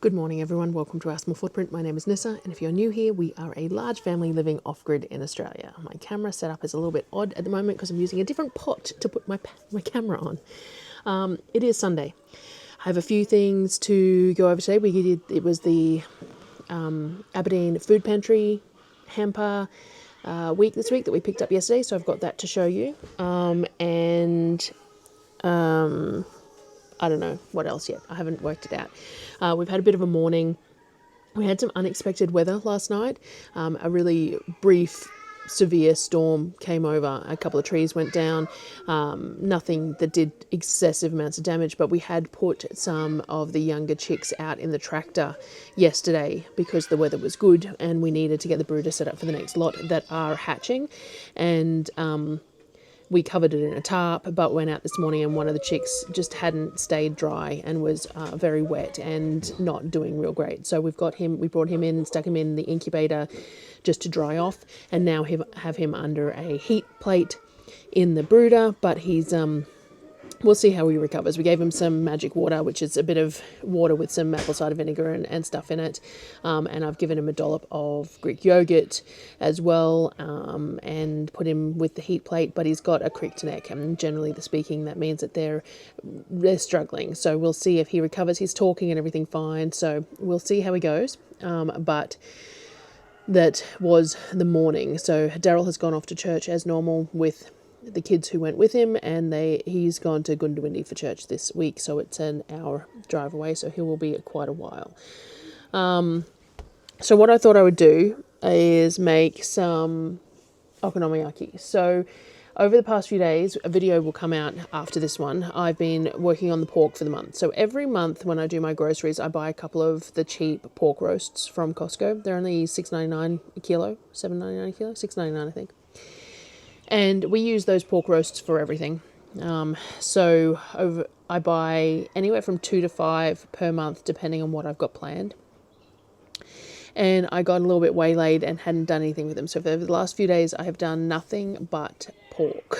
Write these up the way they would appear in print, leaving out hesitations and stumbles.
Good morning everyone, welcome to Our Small Footprint. My name is Nyssa, and if you're new here, we are a large family living off-grid in Australia. My camera setup is a little bit odd at the moment because I'm using a different pot to put my camera on. It is Sunday. I have a few things to go over today. It was the Aberdeen Food Pantry Hamper week this week that we picked up yesterday, so I've got that to show you. I don't know what else yet. I haven't worked it out. We've had a bit of a morning. We had some unexpected weather last night. A really brief, severe storm came over. A couple of trees went down. Nothing that did excessive amounts of damage, but we had put some of the younger chicks out in the tractor yesterday because the weather was good and we needed to get the brooder set up for the next lot that are hatching. And we covered it in a tarp, but went out this morning and one of the chicks just hadn't stayed dry and was very wet and not doing real great. So we brought him in, stuck him in the incubator just to dry off, and now have him under a heat plate in the brooder, but he's we'll see how he recovers. We gave him some magic water, which is a bit of water with some apple cider vinegar and stuff in it. And I've given him a dollop of Greek yogurt as well, and put him with the heat plate, but he's got a cricked neck. And generally speaking, that means that they're struggling. So we'll see if he recovers. He's talking and everything fine. So we'll see how he goes. But that was the morning. So Darryl has gone off to church as normal with the kids who went with him, and he's gone to Gundawindi for church this week, so it's an hour drive away, so he will be quite a while. So what I thought I would do is make some okonomiyaki. So over the past few days, a video will come out after this one. I've been working on the pork for the month. So every month when I do my groceries, I buy a couple of the cheap pork roasts from Costco. They're only $6.99 a kilo, $7.99 a kilo, $6.99 I think. And we use those pork roasts for everything. I buy anywhere from 2 to 5 per month, depending on what I've got planned. And I got a little bit waylaid and hadn't done anything with them. So for the last few days, I have done nothing but pork.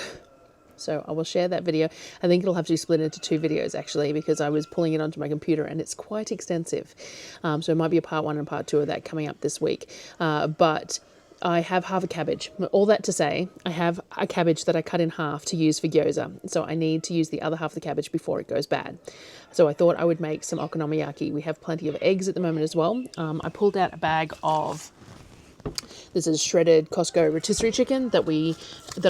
So I will share that video. I think it'll have to be split into 2 videos, actually, because I was pulling it onto my computer and it's quite extensive. So it might be a part 1 and part 2 of that coming up this week. But I have half a cabbage. All that to say, I have a cabbage that I cut in half to use for gyoza. So I need to use the other half of the cabbage before it goes bad. So I thought I would make some okonomiyaki. We have plenty of eggs at the moment as well. I pulled out a bag of, this is shredded Costco rotisserie chicken that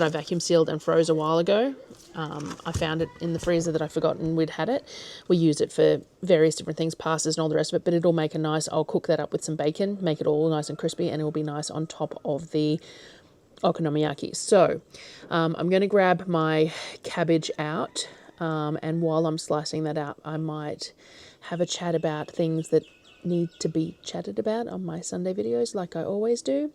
I vacuum sealed and froze a while ago. I found it in the freezer that I'd forgotten we'd had it. We use it for various different things, pastas and all the rest of it, but it'll make I'll cook that up with some bacon, make it all nice and crispy, and it will be nice on top of the okonomiyaki. So I'm going to grab my cabbage out, and while I'm slicing that out, I might have a chat about things that need to be chatted about on my Sunday videos, like I always do.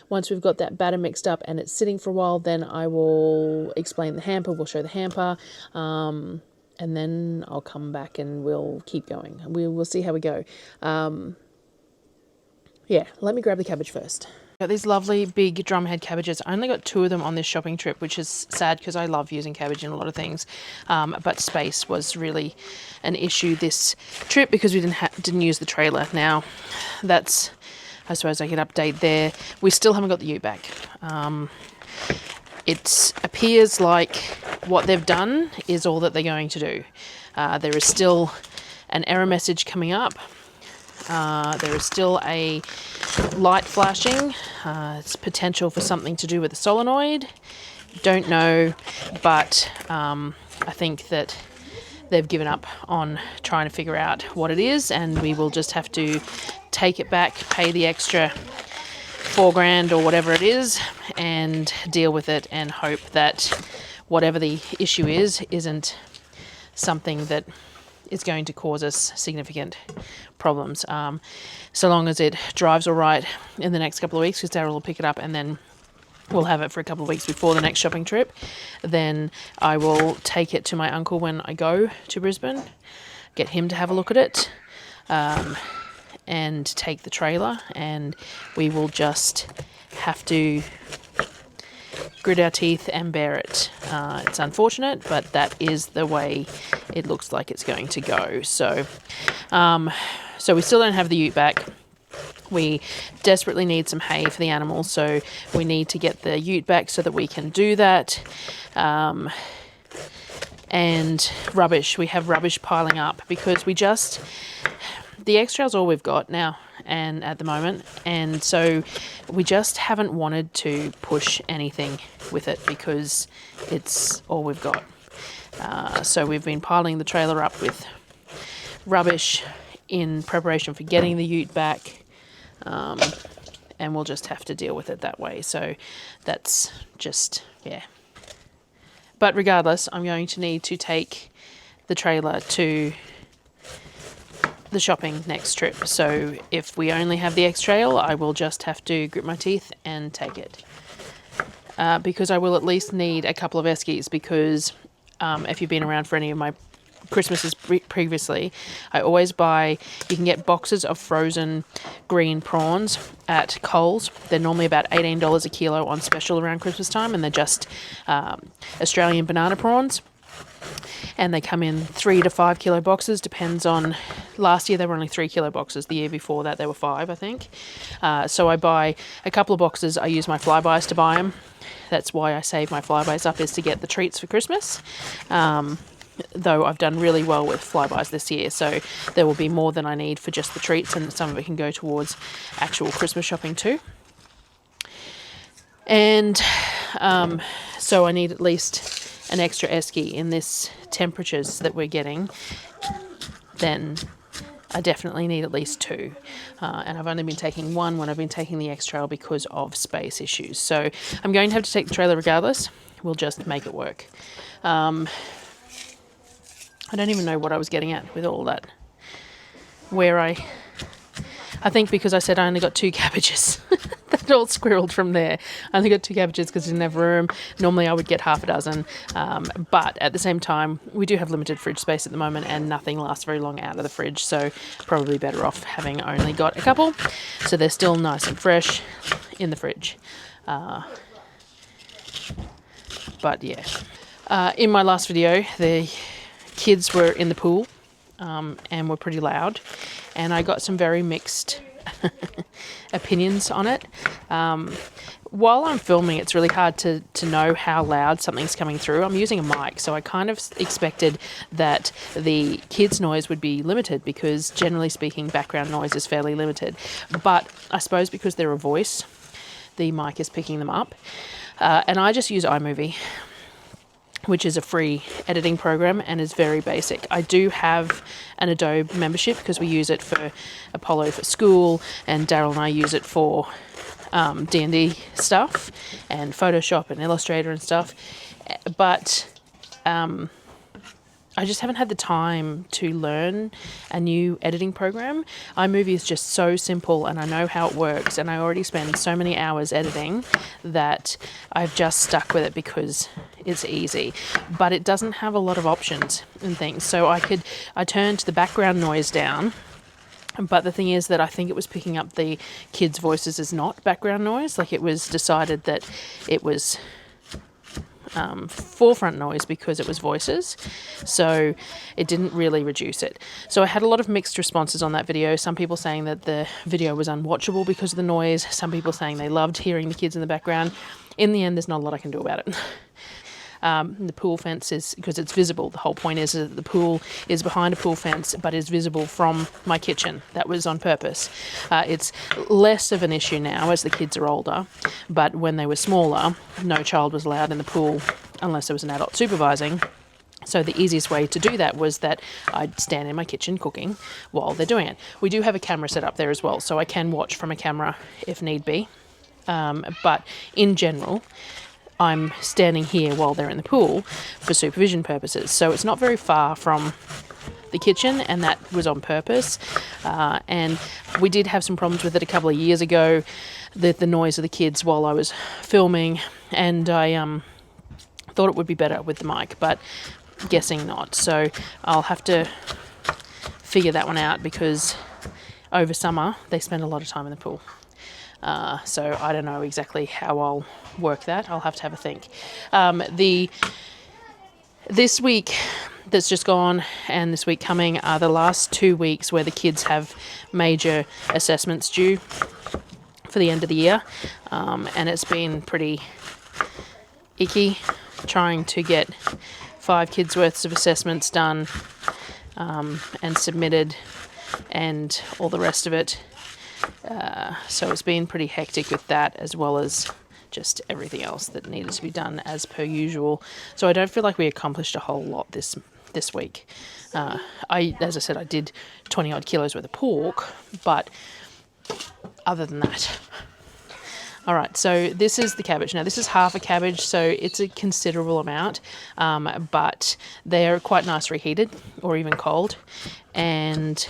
Once we've got that batter mixed up and it's sitting for a while, then I will explain the hamper, we'll show the hamper, and then I'll come back and we'll keep going. We'll see how we go. Yeah, let me grab the cabbage first. Got these lovely big drumhead cabbages. I only got 2 of them on this shopping trip, which is sad because I love using cabbage in a lot of things, but space was really an issue this trip because we didn't use the trailer. Now that's, I suppose I could update there. We still haven't got the ute back. It appears like what they've done is all that they're going to do. There is still an error message coming up. There is still a light flashing. It's potential for something to do with the solenoid. Don't know, but I think that they've given up on trying to figure out what it is, and we will just have to take it back, pay the extra $4,000 or whatever it is, and deal with it and hope that whatever the issue isn't something that is going to cause us significant problems. So long as it drives all right in the next couple of weeks, because Darryl will pick it up and then we'll have it for a couple of weeks before the next shopping trip. Then I will take it to my uncle when I go to Brisbane, get him to have a look at it, and take the trailer, and we will just have to grit our teeth and bear it. It's unfortunate, but that is the way it looks like it's going to go. So So we still don't have the ute back. We desperately need some hay for the animals, so we need to get the ute back so that we can do that. And rubbish. We have rubbish piling up because the X-Trail's all we've got now and at the moment, and so we just haven't wanted to push anything with it because it's all we've got. So we've been piling the trailer up with rubbish in preparation for getting the ute back, and we'll just have to deal with it that way. So that's just, yeah. But regardless, I'm going to need to take the trailer to the shopping next trip. So if we only have the X-Trail, I will just have to grit my teeth and take it. Because I will at least need a couple of eskies, because if you've been around for any of my Christmases previously, I always buy, you can get boxes of frozen green prawns at Coles. They're normally about $18 a kilo on special around Christmas time, and they're just Australian banana prawns. And they come in 3 to 5 kilo boxes, depends on, last year they were only 3 kilo boxes, the year before that they were 5, I think. So I buy a couple of boxes. I use my flybys to buy them. That's why I save my flybys up, is to get the treats for Christmas. Though I've done really well with flybys this year, so there will be more than I need for just the treats, and some of it can go towards actual Christmas shopping too. And so I need at least an extra esky in this temperatures that we're getting. Then I definitely need at least 2. And I've only been taking 1 when I've been taking the X-Trail because of space issues. So I'm going to have to take the trailer regardless. We'll just make it work. I don't even know what I was getting at with all that. I think because I said I only got 2 cabbages. That all squirreled from there. I only got 2 cabbages because I didn't have room. Normally I would get half a dozen. But at the same time, we do have limited fridge space at the moment, and nothing lasts very long out of the fridge. So probably better off having only got a couple. So they're still nice and fresh in the fridge. But yeah. In my last video, the kids were in the pool and were pretty loud, and I got some very mixed opinions on it. While I'm filming, it's really hard to know how loud something's coming through. I'm using a mic, so I kind of expected that the kids' noise would be limited, because generally speaking, background noise is fairly limited. But I suppose because they're a voice, the mic is picking them up. And I just use iMovie, which is a free editing program and is very basic. I do have an Adobe membership because we use it for Apollo for school, and Darryl and I use it for D&D stuff and Photoshop and Illustrator and stuff. But I just haven't had the time to learn a new editing program. iMovie is just so simple, and I know how it works, and I already spend so many hours editing that I've just stuck with it because it's easy. But it doesn't have a lot of options and things. So I turned the background noise down, but the thing is that I think it was picking up the kids' voices as not background noise. Like, it was decided that it was forefront noise because it was voices, so it didn't really reduce it. So I had a lot of mixed responses on that video. Some people saying that the video was unwatchable because of the noise, some people saying they loved hearing the kids in the background. In the end, there's not a lot I can do about it. The pool fence is, because it's visible, the whole point is that the pool is behind a pool fence but is visible from my kitchen. That was on purpose. It's less of an issue now as the kids are older, but when they were smaller, no child was allowed in the pool unless there was an adult supervising. So the easiest way to do that was that I'd stand in my kitchen cooking while they're doing it. We do have a camera set up there as well, so I can watch from a camera if need be. But in general, I'm standing here while they're in the pool for supervision purposes. So it's not very far from the kitchen, and that was on purpose. And we did have some problems with it a couple of years ago, the noise of the kids while I was filming, and I thought it would be better with the mic, but guessing not. So I'll have to figure that one out, because over summer they spend a lot of time in the pool. So I don't know exactly how I'll work that. I'll have to have a think. This week that's just gone and this week coming are the last 2 weeks where the kids have major assessments due for the end of the year, and it's been pretty icky trying to get 5 kids worth of assessments done and submitted and all the rest of it. So it's been pretty hectic with that, as well as just everything else that needed to be done as per usual. So I don't feel like we accomplished a whole lot this week. As I said, I did 20 odd kilos worth of pork, but other than that. All right, so this is the cabbage. Now this is half a cabbage, so it's a considerable amount, but they're quite nice reheated or even cold, and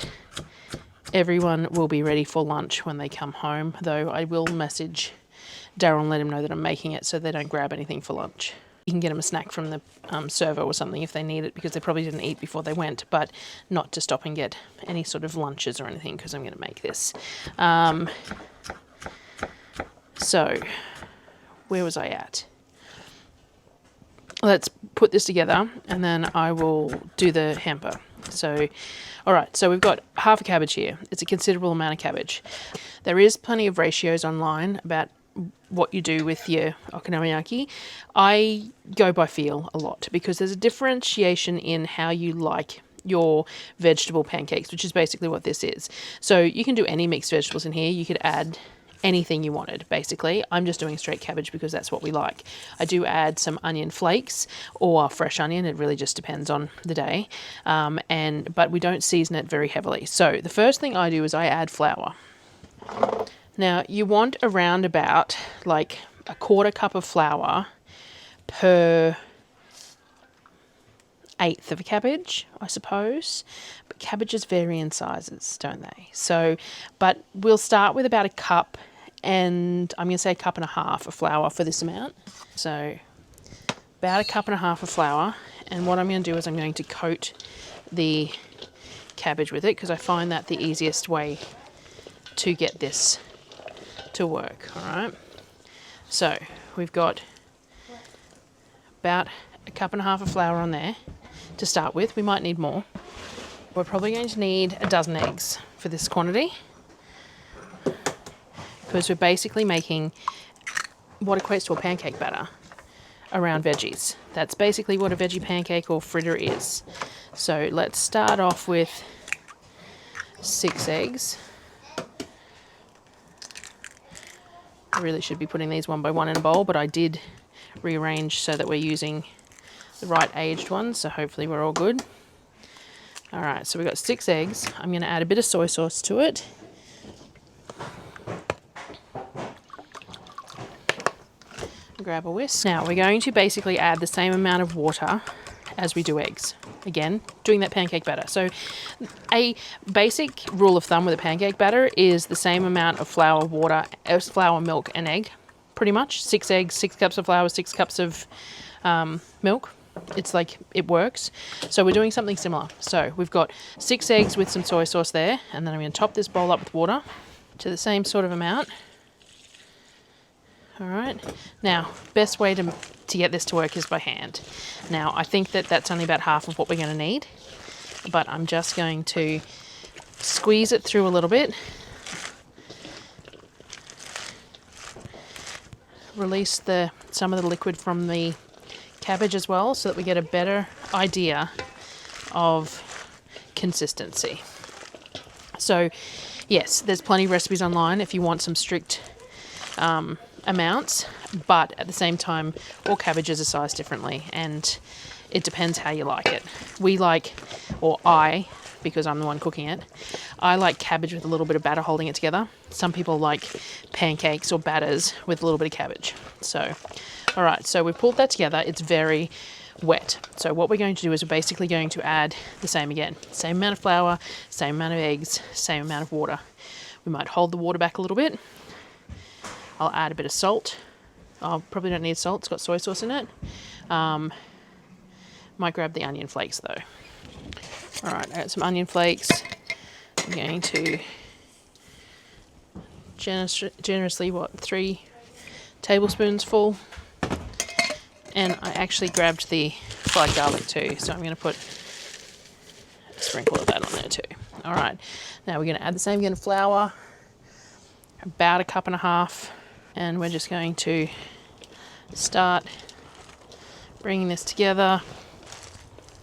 everyone will be ready for lunch when they come home, though I will message Darryl and let him know that I'm making it so they don't grab anything for lunch. You can get them a snack from the server or something if they need it, because they probably didn't eat before they went, but not to stop and get any sort of lunches or anything, because I'm going to make this. So, where was I at? Let's put this together and then I will do the hamper. So, all right, so we've got half a cabbage here. It's a considerable amount of cabbage. There is plenty of ratios online about what you do with your okonomiyaki. I go by feel a lot because there's a differentiation in how you like your vegetable pancakes, which is basically what this is. So you can do any mixed vegetables in here. You could add anything you wanted, basically. I'm just doing straight cabbage because that's what we like. I do add some onion flakes or fresh onion. It really just depends on the day. But we don't season it very heavily. So the first thing I do is I add flour. Now you want around about like a 1/4 cup of flour per 1/8 of a cabbage, I suppose. But cabbages vary in sizes, don't they? So, but we'll start with about a cup, and I'm going to say 1.5 cups of flour for this amount. So about 1.5 cups of flour, and what I'm going to do is I'm going to coat the cabbage with it, because I find that the easiest way to get this to work. All right, so we've got about 1.5 cups of flour on there to start with. We might need more. We're probably going to need a dozen eggs for this quantity, because we're basically making what equates to a pancake batter around veggies. That's basically what a veggie pancake or fritter is. So let's start off with 6 eggs. I really should be putting these one by one in a bowl, but I did rearrange so that we're using the right aged ones, so hopefully we're all good. All right, so we've got 6 eggs. I'm going to add a bit of soy sauce to it. Grab a whisk. Now we're going to basically add the same amount of water as we do eggs. Again, doing that pancake batter. So a basic rule of thumb with a pancake batter is the same amount of flour, water, flour, milk, and egg. Pretty much 6 eggs, 6 cups of flour, 6 cups of milk. It's like, it works. So we're doing something similar. So we've got 6 eggs with some soy sauce there, and then I'm going to top this bowl up with water to the same sort of amount. All right. Now, best way to get this to work is by hand. Now, I think that that's only about half of what we're going to need, but I'm just going to squeeze it through a little bit. Release some of the liquid from the cabbage as well, so that we get a better idea of consistency. So yes, there's plenty of recipes online if you want some strict amounts, but at the same time all cabbages are sized differently and it depends how you like it. We like, or I, because I'm the one cooking it, I like cabbage with a little bit of batter holding it together. Some people like pancakes or batters with a little bit of cabbage. So all right, so we've pulled that together. It's very wet. So what we're going to do is we're basically going to add the same again. Same amount of flour, same amount of eggs, same amount of water. We might hold the water back a little bit. I'll add a bit of salt. I probably don't need salt. It's got soy sauce in it. Might grab the onion flakes though. All right, add some onion flakes. I'm going to generously, 3 tablespoons full. And I actually grabbed the fried garlic too, so I'm going to put sprinkle of that on there too. All right, now we're going to add the same again of flour, about 1.5 cups, and we're just going to start bringing this together.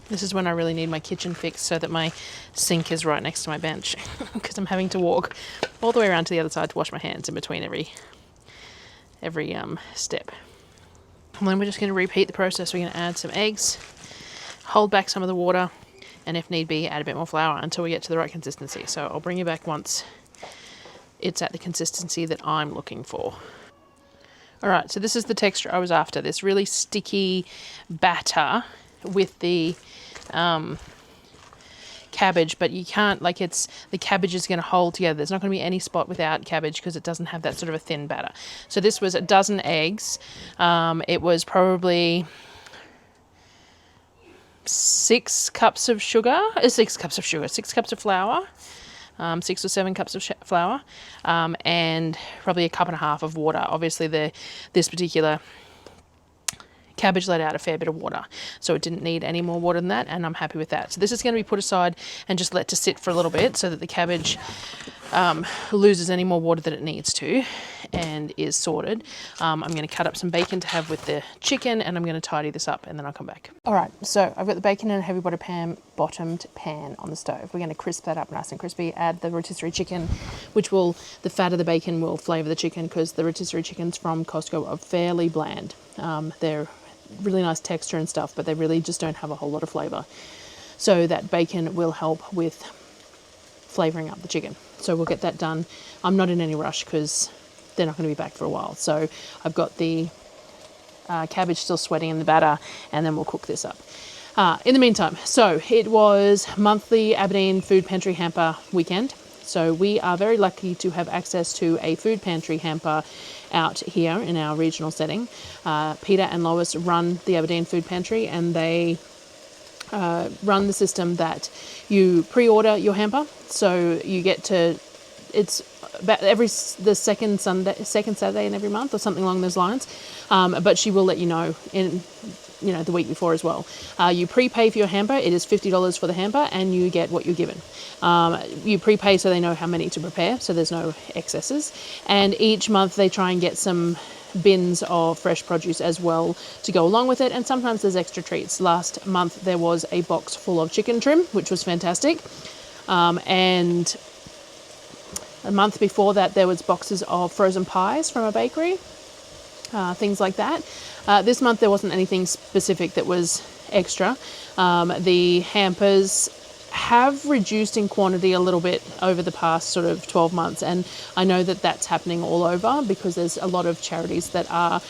This is when I really need my kitchen fixed so that my sink is right next to my bench because I'm having to walk all the way around to the other side to wash my hands in between every step. And then we're just going to repeat the process. We're going to add some eggs, hold back some of the water, and if need be, add a bit more flour until we get to the right consistency. So I'll bring you back once it's at the consistency that I'm looking for. All right, so this is the texture I was after, this really sticky batter with the cabbage, but you can't, like, the cabbage is going to hold together. There's not going to be any spot without cabbage because it doesn't have that sort of a thin batter. So this was 12 eggs. It was probably 6 cups of flour, 6 cups of flour, 6 or 7 cups of flour, and probably 1.5 cups of water. Obviously this particular cabbage let out a fair bit of water, so it didn't need any more water than that, and I'm happy with that. So this is going to be put aside and just let to sit for a little bit so that the cabbage loses any more water that it needs to and is sorted. I'm going to cut up some bacon to have with the chicken, and I'm going to tidy this up and then I'll come back. All right, so I've got the bacon in a heavy bottomed pan on the stove. We're going to crisp that up nice and crispy, add the rotisserie chicken, the fat of the bacon will flavour the chicken because the rotisserie chickens from Costco are fairly bland. They're really nice texture and stuff, but they really just don't have a whole lot of flavour. So that bacon will help with flavouring up the chicken. So we'll get that done. I'm not in any rush because they're not going to be back for a while. So I've got the cabbage still sweating in the batter, and then we'll cook this up. In the meantime, so it was monthly Aberdeen Food Pantry Hamper weekend. So we are very lucky to have access to a food pantry hamper out here in our regional setting. Peter and Lois run the Aberdeen Food Pantry, and they run the system that you pre-order your hamper. So you get to, it's about the second Saturday in every month or something along those lines. But she will let you know the week before as well. You prepay for your hamper. It is $50 for the hamper, and you get what you're given. You prepay so they know how many to prepare, so there's no excesses. And each month they try and get some bins of fresh produce as well to go along with it, and sometimes there's extra treats. Last month there was a box full of chicken trim, which was fantastic. And a month before that there was boxes of frozen pies from a bakery, things like that. This month there wasn't anything specific that was extra. The hampers have reduced in quantity a little bit over the past sort of 12 months, and I know that that's happening all over because there's a lot of charities that are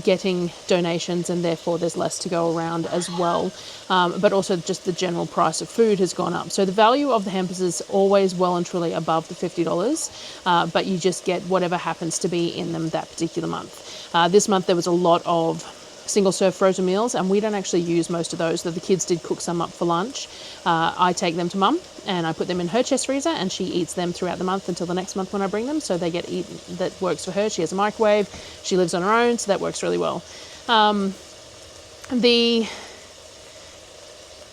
getting donations, and therefore there's less to go around as well. But also just the general price of food has gone up. So the value of the hampers is always well and truly above the $50, but you just get whatever happens to be in them that particular month. This month there was a lot of single serve frozen meals, and we don't actually use most of those, though the kids did cook some up for lunch. I take them to Mum and I put them in her chest freezer, and she eats them throughout the month until the next month when I bring them, so they get eaten. That works for her. She has a microwave, she lives on her own, so that works really well. The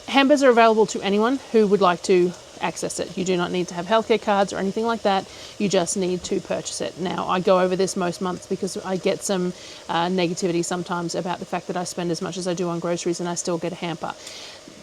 hampers are available to anyone who would like to access it. You do not need to have healthcare cards or anything like that. You just need to purchase it. Now, I go over this most months because I get some negativity sometimes about the fact that I spend as much as I do on groceries and I still get a hamper.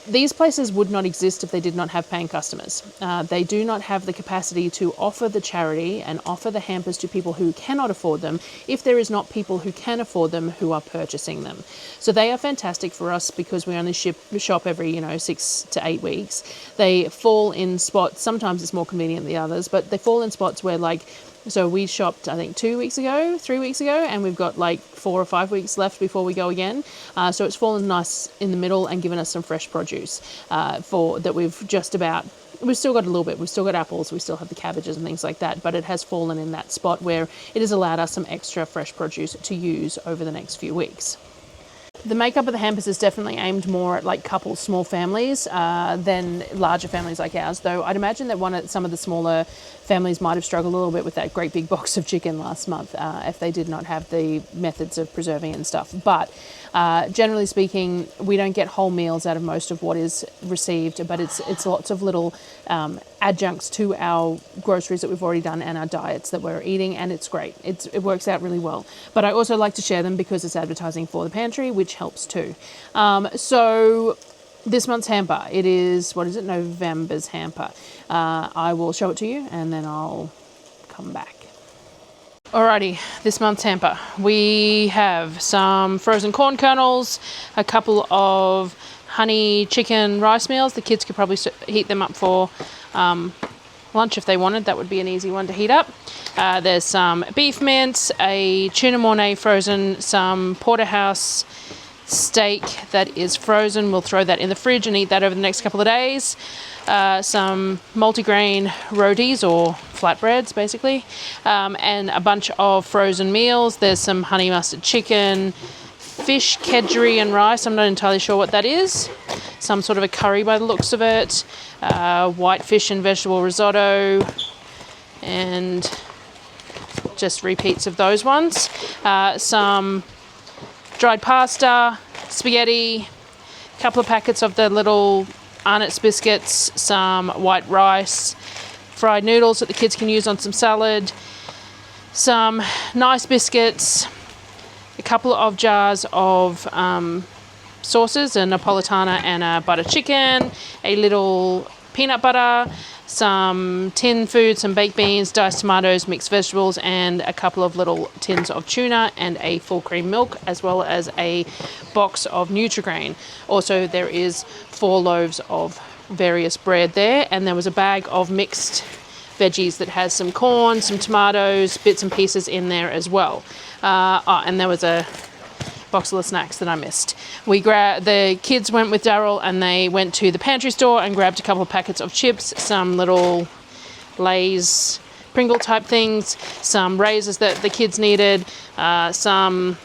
These places would not exist if they did not have paying customers. They do not have the capacity to offer the charity and offer the hampers to people who cannot afford them if there is not people who can afford them who are purchasing them. So they are fantastic for us because we only shop every 6 to 8 weeks. They fall in spots. Sometimes it's more convenient than the others, but they fall in spots where, like, so we shopped, I think, 3 weeks ago, and we've got like 4 or 5 weeks left before we go again. So it's fallen nice in the middle and given us some fresh produce we've still got a little bit. We've still got apples, we still have the cabbages and things like that, but it has fallen in that spot where it has allowed us some extra fresh produce to use over the next few weeks. The makeup of the hampers is definitely aimed more at like couple small families than larger families like ours, though I'd imagine that some of the smaller families might have struggled a little bit with that great big box of chicken last month if they did not have the methods of preserving it and stuff. But generally speaking, we don't get whole meals out of most of what is received, but it's lots of little adjuncts to our groceries that we've already done and our diets that we're eating, and it's great. It works out really well. But I also like to share them because it's advertising for the pantry, which helps too. So this month's hamper, it is, what is it, November's hamper. I will show it to you and then I'll come back. Alrighty, this month's hamper. We have some frozen corn kernels, a couple of honey chicken rice meals. The kids could probably heat them up for lunch if they wanted. That would be an easy one to heat up. There's some beef mince, a tuna mornay frozen, some porterhouse steak that is frozen. We'll throw that in the fridge and eat that over the next couple of days. Some multigrain rotis or flatbreads basically, and a bunch of frozen meals. There's some honey mustard chicken, fish kedgeree and rice. I'm not entirely sure what that is. Some sort of a curry by the looks of it. White fish and vegetable risotto, and just repeats of those ones. Some dried pasta, spaghetti, a couple of packets of the little Arnott's biscuits, some white rice, fried noodles that the kids can use on some salad, some nice biscuits, a couple of jars of sauces, a Napolitana and a butter chicken, a little peanut butter, some tin food, some baked beans, diced tomatoes, mixed vegetables, and a couple of little tins of tuna and a full cream milk, as well as a box of Nutri-Grain. Also, there is 4 loaves of various bread there, and there was a bag of mixed veggies that has some corn, some tomatoes, bits and pieces in there as well. And there was a box of snacks that I missed. The kids went with Darryl and they went to the pantry store and grabbed a couple of packets of chips, some little Lay's Pringle type things, some razors that the kids needed, some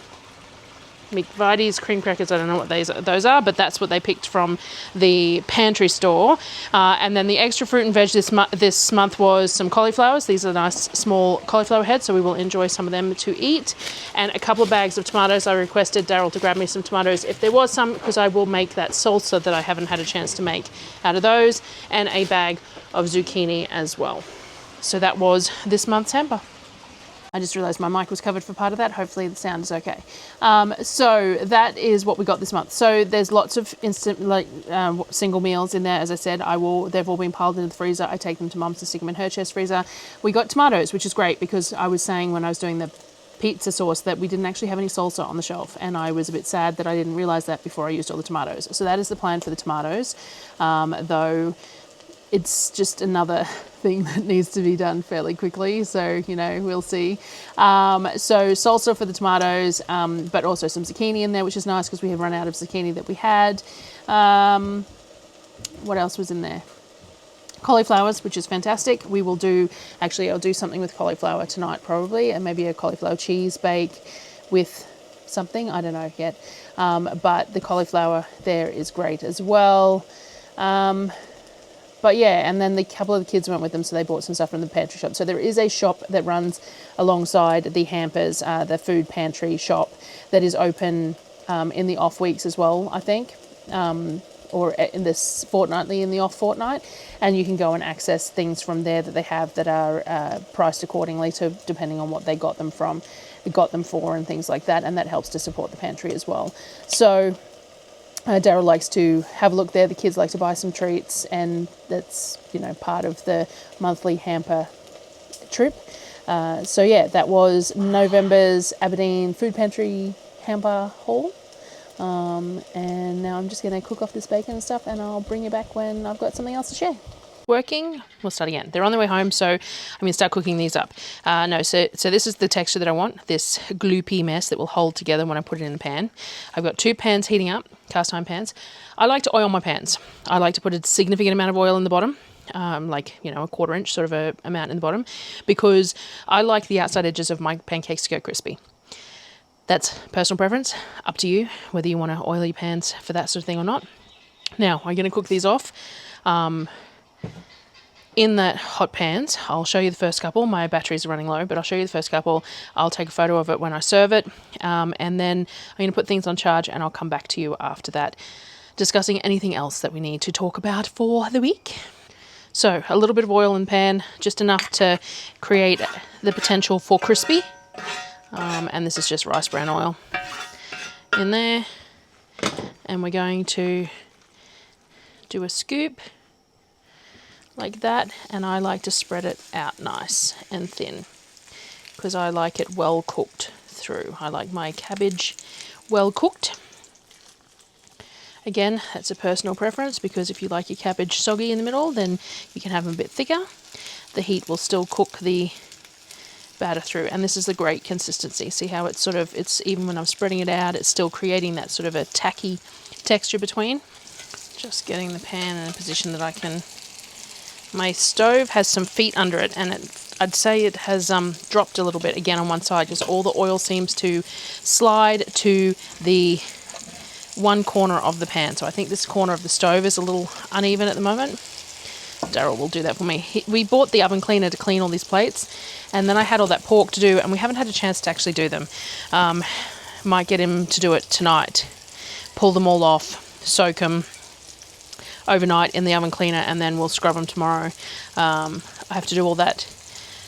McVitie's cream crackers. I don't know what those are, but that's what they picked from the pantry store. And then the extra fruit and veg this month was some cauliflowers. These are nice small cauliflower heads, so we will enjoy some of them to eat. And a couple of bags of tomatoes. I requested Darryl to grab me some tomatoes if there was some, because I will make that salsa that I haven't had a chance to make out of those, and a bag of zucchini as well. So that was this month's hamper. I just realised my mic was covered for part of that. Hopefully the sound is okay. So that is what we got this month. So there's lots of instant, single meals in there. As I said, they've all been piled into the freezer. I take them to Mum's to stick them in her chest freezer. We got tomatoes, which is great, because I was saying when I was doing the pizza sauce that we didn't actually have any salsa on the shelf, and I was a bit sad that I didn't realise that before I used all the tomatoes. So that is the plan for the tomatoes, though it's just another thing that needs to be done fairly quickly, so we'll see. So salsa for the tomatoes, but also some zucchini in there, which is nice because we have run out of zucchini that we had. What else was in there? Cauliflowers, which is fantastic. I'll do something with cauliflower tonight probably, and maybe a cauliflower cheese bake with something, I don't know yet, but the cauliflower there is great as well. But yeah, and then the couple of the kids went with them, so they bought some stuff from the pantry shop. So there is a shop that runs alongside the hampers, the food pantry shop, that is open in the off weeks as well, I think, or in this fortnightly in the off fortnight, and you can go and access things from there that they have that are priced accordingly to depending on what they got them for and things like that, and that helps to support the pantry as well. So Darryl likes to have a look there. The kids like to buy some treats, and that's part of the monthly hamper trip. So yeah, that was November's Aberdeen Food Pantry Hamper haul. And now I'm just going to cook off this bacon and stuff, and I'll bring you back when I've got something else to share. Working, we'll start again. They're on their way home, so I'm going to start cooking these up. So this is the texture that I want, this gloopy mess that will hold together when I put it in the pan. I've got 2 pans heating up, cast iron pans. I like to oil my pans. I like to put a significant amount of oil in the bottom, a quarter inch sort of a amount in the bottom, because I like the outside edges of my pancakes to go crispy. That's personal preference, up to you, whether you want to oil your pans for that sort of thing or not. Now, I'm going to cook these off. In that hot pans, I'll show you the first couple. My batteries are running low, but I'll show you the first couple. I'll take a photo of it when I serve it. And then I'm going to put things on charge, and I'll come back to you after that, discussing anything else that we need to talk about for the week. So a little bit of oil in the pan, just enough to create the potential for crispy. And this is just rice bran oil in there. And we're going to do a scoop like that, and I like to spread it out nice and thin because I like it well cooked through. I like my cabbage well cooked. Again, that's a personal preference, because if you like your cabbage soggy in the middle, then you can have them a bit thicker. The heat will still cook the batter through, and this is a great consistency. See how it's even when I'm spreading it out, it's still creating that sort of a tacky texture between. Just getting the pan in a position that I can. My stove has some feet under it, and I'd say it has dropped a little bit again on one side, because all the oil seems to slide to the one corner of the pan. So I think this corner of the stove is a little uneven at the moment. Darryl will do that for me. We bought the oven cleaner to clean all these plates, and then I had all that pork to do, and we haven't had a chance to actually do them. Might get him to do it tonight. Pull them all off, soak them overnight in the oven cleaner, and then we'll scrub them tomorrow. I have to do all that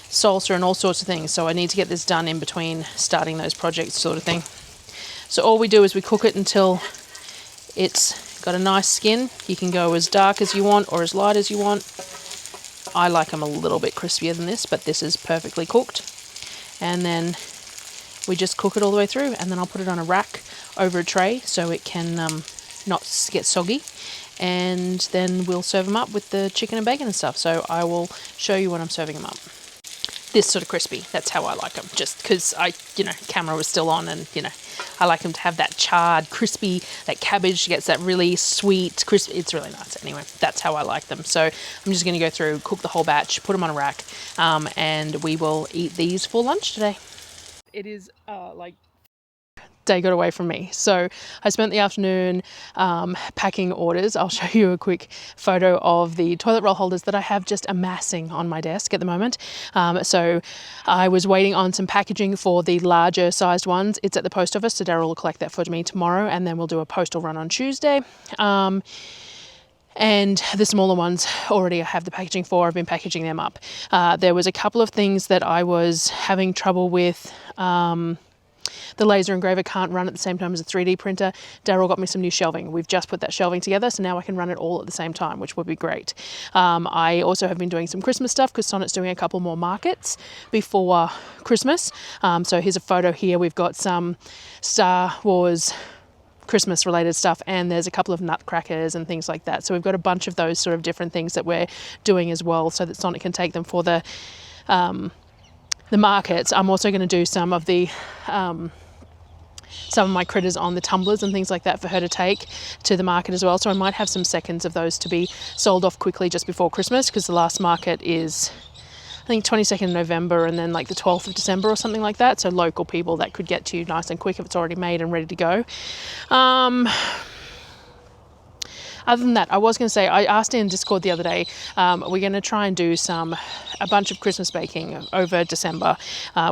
salsa and all sorts of things, so I need to get this done in between starting those projects sort of thing. So all we do is we cook it until it's got a nice skin. You can go as dark as you want or as light as you want. I like them a little bit crispier than this, but this is perfectly cooked. And then we just cook it all the way through, and then I'll put it on a rack over a tray so it can not get soggy. And then we'll serve them up with the chicken and bacon and stuff. So I will show you when I'm serving them up. This sort of crispy, that's how I like them. Just because camera was still on, and I like them to have that charred, crispy, that cabbage gets that really sweet, crispy. It's really nice. Anyway, that's how I like them. So I'm just going to go through, cook the whole batch, put them on a rack, and we will eat these for lunch today. It is day got away from me. So I spent the afternoon packing orders. I'll show you a quick photo of the toilet roll holders that I have just amassing on my desk at the moment. So I was waiting on some packaging for the larger sized ones. It's at the post office, so Darryl will collect that for me tomorrow, and then we'll do a postal run on Tuesday. And the smaller ones already I have the packaging for. I've been packaging them up. There was a couple of things that I was having trouble with. The laser engraver can't run at the same time as a 3D printer. Darryl got me some new shelving. We've just put that shelving together, so now I can run it all at the same time, which would be great. I also have been doing some Christmas stuff because Sonnet's doing a couple more markets before Christmas. So here's a photo here. We've got some Star Wars Christmas related stuff, and there's a couple of nutcrackers and things like that. So we've got a bunch of those sort of different things that we're doing as well, so that Sonnet can take them for the markets. I'm also going to do some of my critters on the tumblers and things like that for her to take to the market as well. So I might have some seconds of those to be sold off quickly just before Christmas, because the last market is, I think, 22nd of November, and then like the 12th of December or something like that. So local people that could get to you nice and quick if it's already made and ready to go. Other than that, I was going to say, I asked in Discord the other day, we're going to try and do a bunch of Christmas baking over December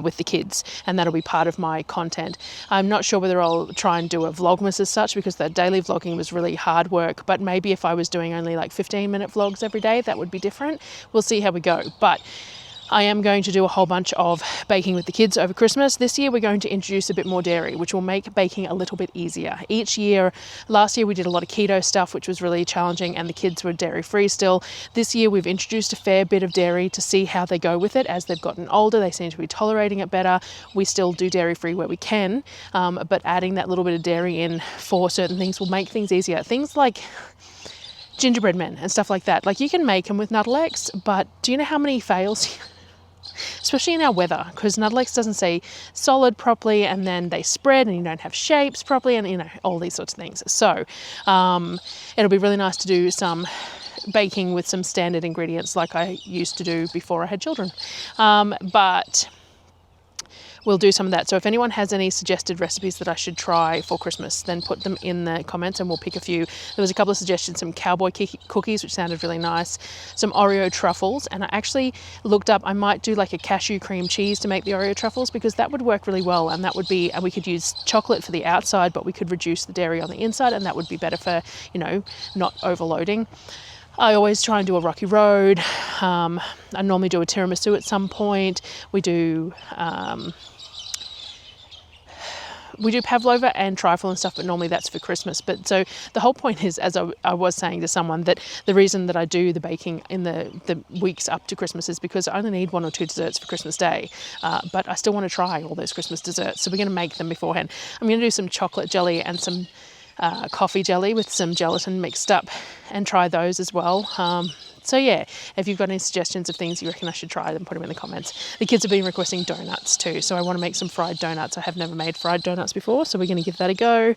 with the kids, and that'll be part of my content. I'm not sure whether I'll try and do a vlogmas as such, because that daily vlogging was really hard work, but maybe if I was doing only like 15-minute vlogs every day, that would be different. We'll see how we go. But I am going to do a whole bunch of baking with the kids over Christmas. This year we're going to introduce a bit more dairy, which will make baking a little bit easier. Last year we did a lot of keto stuff, which was really challenging, and the kids were dairy free still. This year we've introduced a fair bit of dairy to see how they go with it. As they've gotten older, they seem to be tolerating it better. We still do dairy free where we can, but adding that little bit of dairy in for certain things will make things easier. Things like gingerbread men and stuff like that. Like, you can make them with Nuttall-X, but do you know how many fails? Especially in our weather, because Nuttall-X doesn't stay solid properly, and then they spread and you don't have shapes properly, and all these sorts of things. So it'll be really nice to do some baking with some standard ingredients like I used to do before I had children. But we'll do some of that. So if anyone has any suggested recipes that I should try for Christmas, then put them in the comments and we'll pick a few. There was a couple of suggestions, some cowboy cookies, which sounded really nice, some Oreo truffles, and I actually looked up, I might do like a cashew cream cheese to make the Oreo truffles, because that would work really well, and that would be, and we could use chocolate for the outside, but we could reduce the dairy on the inside, and that would be better for, you know, not overloading. I always try and do a rocky road. I normally do a tiramisu at some point. We do pavlova and trifle and stuff, but normally that's for Christmas. But so the whole point is, as I was saying to someone, that the reason that I do the baking in the weeks up to Christmas is because I only need 1 or 2 desserts for Christmas Day, but I still want to try all those Christmas desserts. So we're going to make them beforehand. I'm going to do some chocolate jelly and some coffee jelly with some gelatin mixed up and try those as well. So yeah, if you've got any suggestions of things you reckon I should try, then put them in the comments. The kids have been requesting donuts too, so I want to make some fried donuts. I have never made fried donuts before, so we're going to give that a go.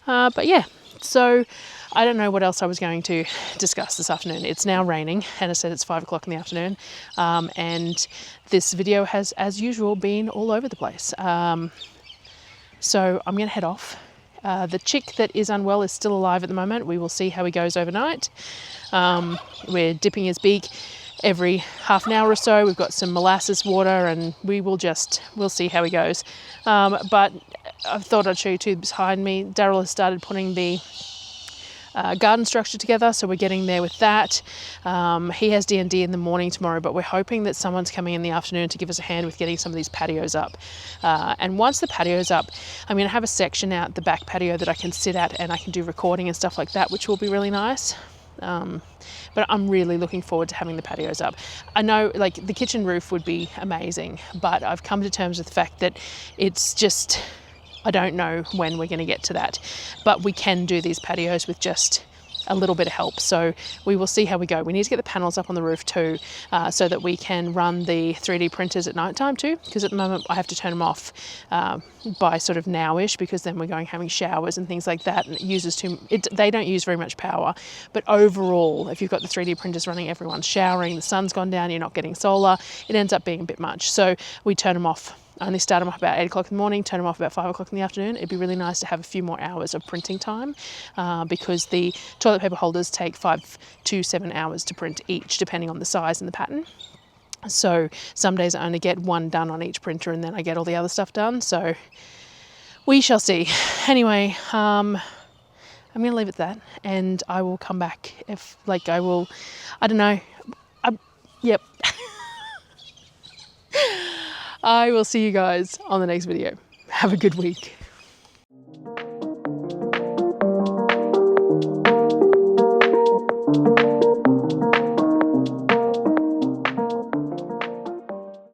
But yeah, so I don't know what else I was going to discuss this afternoon. It's now raining, and I said it's 5 o'clock in the afternoon, and this video has, as usual, been all over the place. So I'm going to head off. The chick that is unwell is still alive at the moment. We will see how he goes overnight. We're dipping his beak every half an hour or so. We've got some molasses water, and we'll see how he goes. But I thought I'd show you two behind me. Darryl has started putting the garden structure together, so we're getting there with that. He has D&D in the morning tomorrow, but we're hoping that someone's coming in the afternoon to give us a hand with getting some of these patios up. And once the patio's up, I'm going to have a section out the back patio that I can sit at, and I can do recording and stuff like that, which will be really nice. But I'm really looking forward to having the patios up. I know, like, the kitchen roof would be amazing, but I've come to terms with the fact that it's just, I don't know when we're going to get to that, but we can do these patios with just a little bit of help. So we will see how we go. We need to get the panels up on the roof too, so that we can run the 3D printers at night time too, because at the moment I have to turn them off by sort of nowish, because then we're having showers and things like that, and they don't use very much power. But overall, if you've got the 3D printers running, everyone's showering, the sun's gone down, you're not getting solar, it ends up being a bit much. So we turn them off. I only start them off about 8 o'clock in the morning, turn them off about 5 o'clock in the afternoon. It'd be really nice to have a few more hours of printing time, because the toilet paper holders take 5 to 7 hours to print each, depending on the size and the pattern. So some days I only get one done on each printer, and then I get all the other stuff done. So we shall see. Anyway, I'm going to leave it at that, and I will come back if, like, I don't know. Yep. I will see you guys on the next video. Have a good week.